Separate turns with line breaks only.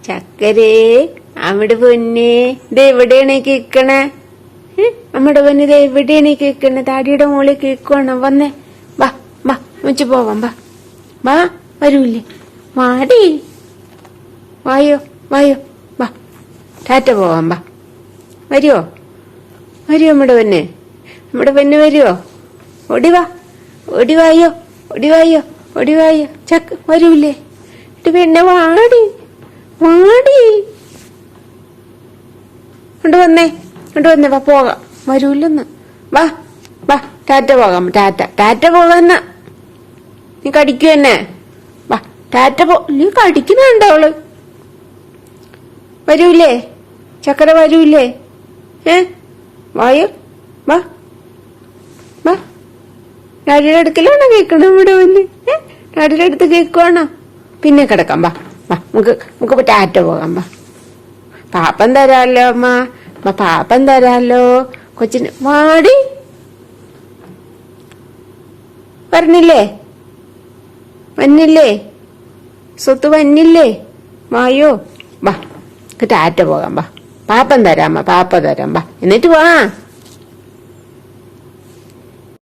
ചക്കരേ അവിടെ പൊന്നെ ഇത് എവിടെയാണ് കേക്കണേ? നമ്മുടെ പൊന്നെ ഇത് എവിടെയാണ് കേക്കണേ? താടിയുടെ മോളിൽ കേക്കുവാണോ? വന്നേ, വാ വാ വെച്ച് പോവാം. വാ വാ, വരൂല്ലേ? വാടി, വായോ വായോ, വാ ടാറ്റ പോവാം. വാ, വരുവോ? വരുവോ നമ്മുടെ പൊന്ന് വരുവോ? ഓടിവാ, ഓടിവായോ, ഓടിവായോ, ഓടിവായോ. ചക്ക വരൂല്ലേ? ഇത് പിന്നെ വാടി വാടി, കൊണ്ടുവന്നേ വാ പോകാം. വരൂല്ലെന്ന്. വാ വാ, ടാറ്റ പോകാം. ടാറ്റ പോകാന്ന. നീ കടിക്കൂ എന്നെ? വാ ടാറ്റ നീ കടിക്കുന്നുണ്ടോ അവള്? വരൂലേ ചക്കര? വരൂലേ? വായോ, വാ വാ. ഡാഡിയുടെ അടുക്കലാണോ കേൾക്കണം? ഇവിടെ വന്ന് ഡാഡിയുടെ അടുത്ത് കേൾക്കുവാണോ? പിന്നെ കിടക്കാം. വാ വാ, നമുക്ക് ടാറ്റ പോകാം. വാ, പാപ്പം തരാലോ അമ്മ, പാപ്പം തരാലോ കൊച്ചിന്. വാടി, പറഞ്ഞില്ലേ? വന്നില്ലേ? സ്വത്ത് വന്നില്ലേ? വായോ, വാ ടാറ്റ പോകാം. വാ, പാപ്പം തരാം. വാ, പാപ്പ തരാം. വാ, എന്നിട്ട് വാ.